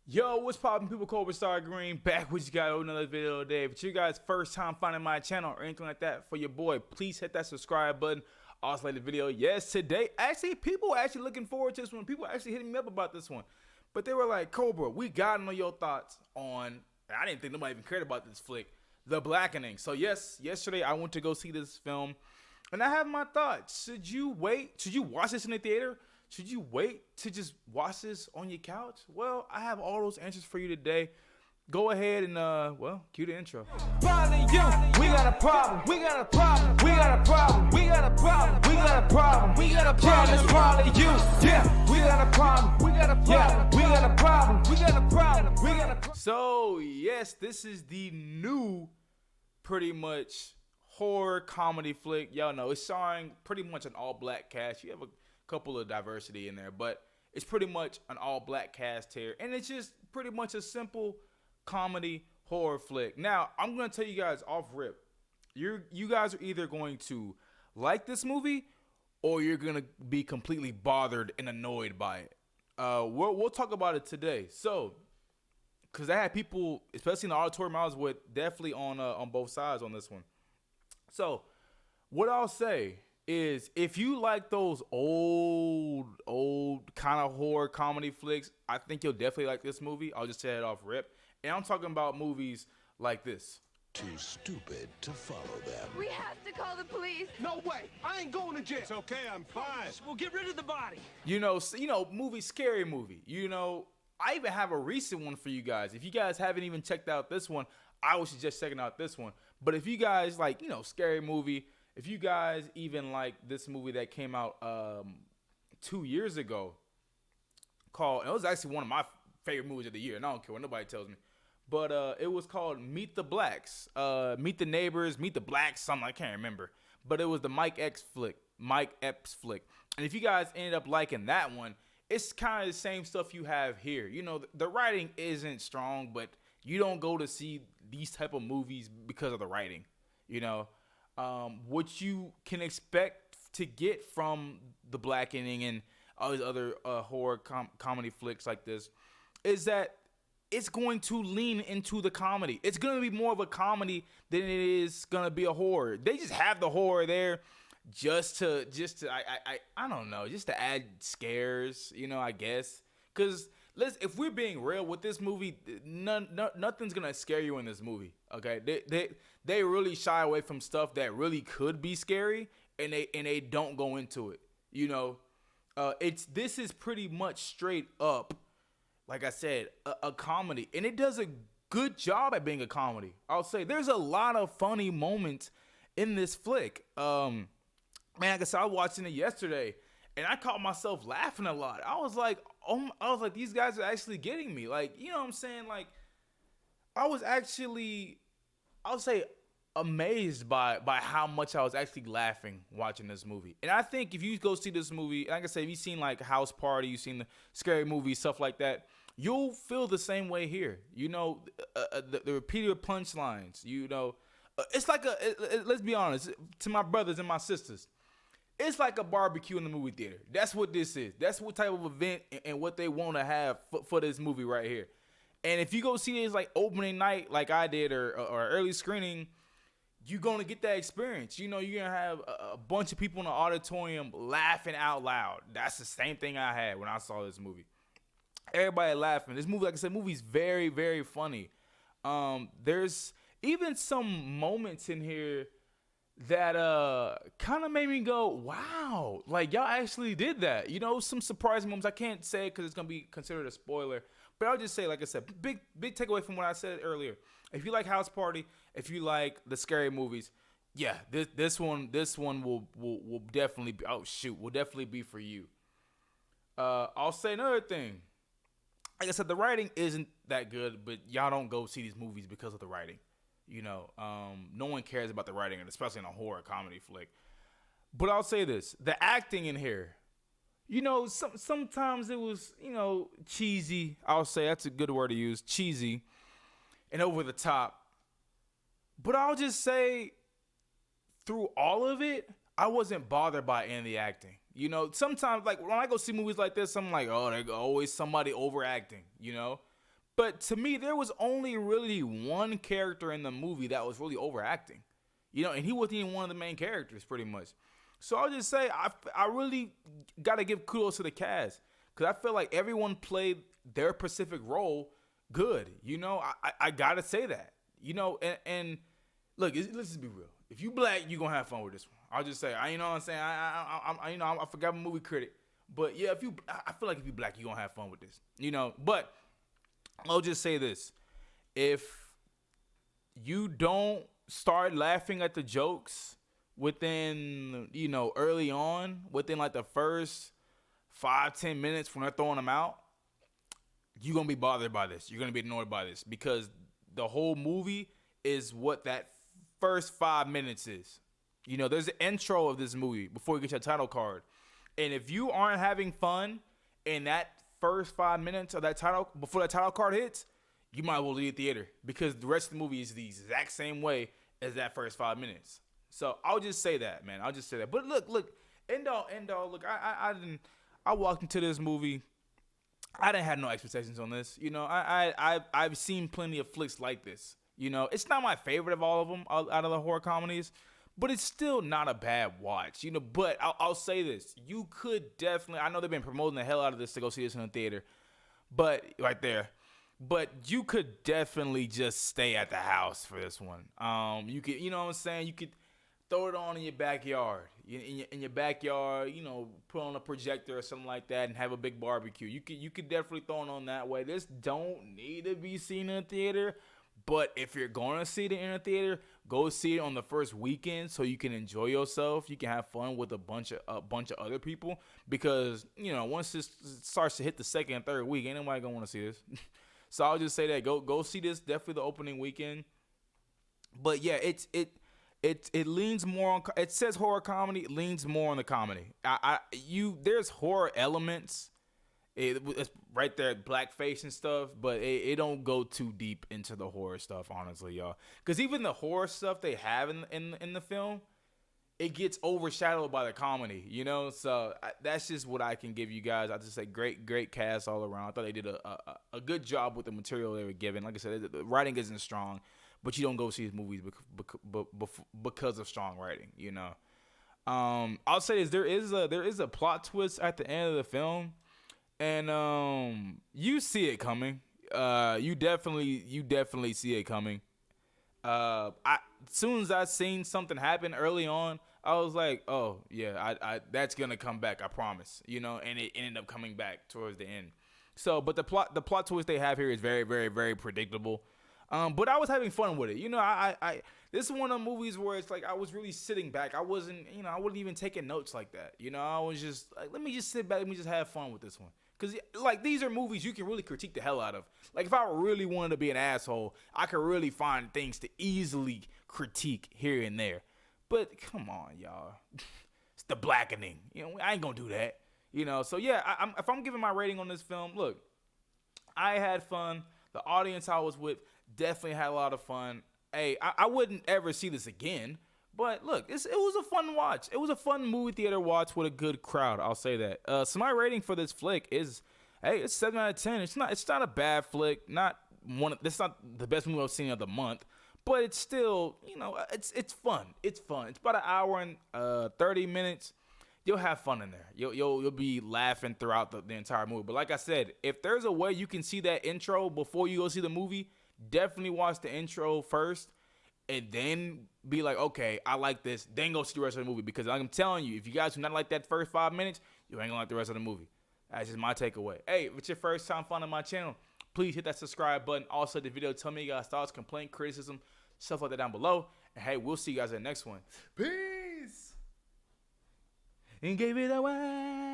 Yo, what's poppin', people? Cobra Star Green back with you guys with another video today. If it's you guys' first time finding my channel or anything like that for your boy, please hit that subscribe button. Also like the video. Yes, today, actually, people are actually looking forward to this one. People are actually hitting me up about this one. But they were like, Cobra, we gotta know your thoughts on, I didn't think nobody even cared about this flick, The Blackening. So yes, yesterday I went to go see this film, and I have my thoughts. Should you wait? Should you watch this in the theater? Should you wait to just watch this on your couch? Well, I have all those answers for you today. Go ahead and, cue the intro. Probably you. We got a problem. We got a problem. We got a problem. We got a problem. We got a problem. We got a problem. It's probably you. Yeah. We got a problem. We got a problem. Yeah. We got a problem. We got a problem. We got a problem. So, yes, this is the new, pretty much, horror comedy flick. Y'all know, it's starring pretty much an all-black cast. You have a couple of diversity in there, but it's pretty much an all-black cast here, and it's just pretty much a simple comedy horror flick. Now, I'm gonna tell you guys off rip, you guys are either going to like this movie or you're gonna be completely bothered and annoyed by it. We'll talk about it today. So, because I had people, especially in the auditorium I was with, definitely on both sides on this one. So, what I'll say is, if you like those old kind of horror comedy flicks, I think you'll definitely like this movie. I'll just say it off rip. And I'm talking about movies like this. Too stupid to follow them. We have to call the police. No way! I ain't going to jail. It's okay, I'm fine. We'll get rid of the body. You know, movie, scary movie. You know, I even have a recent one for you guys. If you guys haven't even checked out this one, I would suggest checking out this one. But if you guys like, scary movie, if you guys even like this movie that came out 2 years ago, and it was actually one of my favorite movies of the year, and I don't care what nobody tells me, but it was called Meet the Blacks, Meet the Neighbors, Meet the Blacks, something, I can't remember, but it was the Mike Epps flick, and if you guys ended up liking that one, it's kind of the same stuff you have here. You know, the writing isn't strong, but you don't go to see these type of movies because of the writing, what you can expect to get from The Blackening and all these other horror comedy flicks like this is that it's going to lean into the comedy. It's going to be more of a comedy than it is going to be a horror. They just have the horror there just to I don't know, just to add scares, I guess. Because if we're being real with this movie, nothing's gonna scare you in this movie. Okay, they really shy away from stuff that really could be scary, and they don't go into it. This is pretty much straight up, like I said, a comedy, and it does a good job at being a comedy. I'll say there's a lot of funny moments in this flick. Man, like I said, I was watching it yesterday, and I caught myself laughing a lot. I was like, these guys are actually getting me. Like, you know what I'm saying? Like, I was actually, I'll say, amazed by how much I was actually laughing watching this movie. And I think if you go see this movie, like I said, if you've seen like House Party, you've seen the scary movies, stuff like that, you'll feel the same way here. The repeated punchlines, it's like let's be honest, to my brothers and my sisters, it's like a barbecue in the movie theater. That's what this is. That's what type of event and what they want to have for this movie right here. And if you go see this like opening night like I did or early screening, you're going to get that experience. You're going to have a bunch of people in the auditorium laughing out loud. That's the same thing I had when I saw this movie. Everybody laughing. This movie, like I said, movie's very, very funny. There's even some moments in here that kind of made me go, wow, like y'all actually did that. Some surprising moments. I can't say it because it's gonna be considered a spoiler, but I'll just say, like I said, big takeaway from what I said earlier. If you like House Party, if you like the scary movies, yeah, this one will definitely be, will definitely be for you. I'll say another thing. Like I said, the writing isn't that good, but y'all don't go see these movies because of the writing. No one cares about the writing, and especially in a horror comedy flick. But I'll say this: the acting in here, sometimes it was, cheesy. I'll say that's a good word to use, cheesy, and over the top. But I'll just say, through all of it, I wasn't bothered by any of the acting. You know, sometimes, like, when I go see movies like this, I'm like, oh, there's always somebody overacting, you know? But to me, there was only really one character in the movie that was really overacting. And he wasn't even one of the main characters, pretty much. So I'll just say, I really got to give kudos to the cast. Because I feel like everyone played their specific role good. I got to say that. And look, let's just be real. If you black, you going to have fun with this one. I'll just say, you know what I'm saying? I forgot I'm a movie critic. But yeah, I feel like if you black, you going to have fun with this. But I'll just say this. If you don't start laughing at the jokes within, early on, within like the first 5-10 minutes when they're throwing them out, you're going to be bothered by this. You're going to be annoyed by this because the whole movie is what that first 5 minutes is. There's the intro of this movie before you get your title card. And if you aren't having fun in that first 5 minutes of that title, before that title card hits, you might as well leave the theater because the rest of the movie is the exact same way as that first 5 minutes. So I'll just say that, man. I'll just say that. But look, end all, look, I walked into this movie. I didn't have no expectations on this. I've seen plenty of flicks like this. It's not my favorite of all of them out of the horror comedies, but it's still not a bad watch. But I'll say this. You could definitely, I know they've been promoting the hell out of this to go see this in the theater, but right there. But you could definitely just stay at the house for this one. You could, you know what I'm saying? You could throw it on in your backyard. In your backyard, put on a projector or something like that and have a big barbecue. You could definitely throw it on that way. This don't need to be seen in a theater. But if you're going to see it in a theater, go see it on the first weekend so you can enjoy yourself. You can have fun with a bunch of other people because, once this starts to hit the second and third week, ain't nobody going to want to see this. So I'll just say that go see this, definitely the opening weekend. But yeah, it leans more on, it says horror comedy, it leans more on the comedy. There's horror elements. It's right there, blackface and stuff, but it don't go too deep into the horror stuff, honestly, y'all. Because even the horror stuff they have in the film, it gets overshadowed by the comedy, So that's just what I can give you guys. I just say great cast all around. I thought they did a good job with the material they were given. Like I said, the writing isn't strong, but you don't go see these movies because of strong writing, I'll say this: there is a plot twist at the end of the film. And you see it coming. You definitely see it coming. As soon as I seen something happen early on, I was like, oh yeah, I that's gonna come back, I promise. And it ended up coming back towards the end. So, but the plot twist they have here is very, very, very predictable. But I was having fun with it. I this is one of the movies where it's like I was really sitting back. I wasn't even taking notes like that. I was just like, let me just sit back, let me just have fun with this one. Because, like, these are movies you can really critique the hell out of. Like, if I really wanted to be an asshole, I could really find things to easily critique here and there. But, come on, y'all. It's the Blackening. I ain't going to do that. So, yeah, if I'm giving my rating on this film, look, I had fun. The audience I was with definitely had a lot of fun. Hey, I wouldn't ever see this again. But look, it was a fun watch. It was a fun movie theater watch with a good crowd. I'll say that. So my rating for this flick is, it's 7 out of 10. It's not a bad flick. It's not the best movie I've seen of the month, but it's still, it's fun. It's fun. It's about an hour and 30 minutes. You'll have fun in there. You'll be laughing throughout the entire movie. But like I said, if there's a way you can see that intro before you go see the movie, definitely watch the intro first. And then be like, okay, I like this. Then go see the rest of the movie. Because like I'm telling you, if you guys do not like that first 5 minutes, you ain't gonna like the rest of the movie. That's just my takeaway. Hey, if it's your first time finding my channel, please hit that subscribe button. Also, the video, tell me you guys thoughts, complaint, criticism, stuff like that down below. And hey, we'll see you guys in the next one. Peace. And gave it away.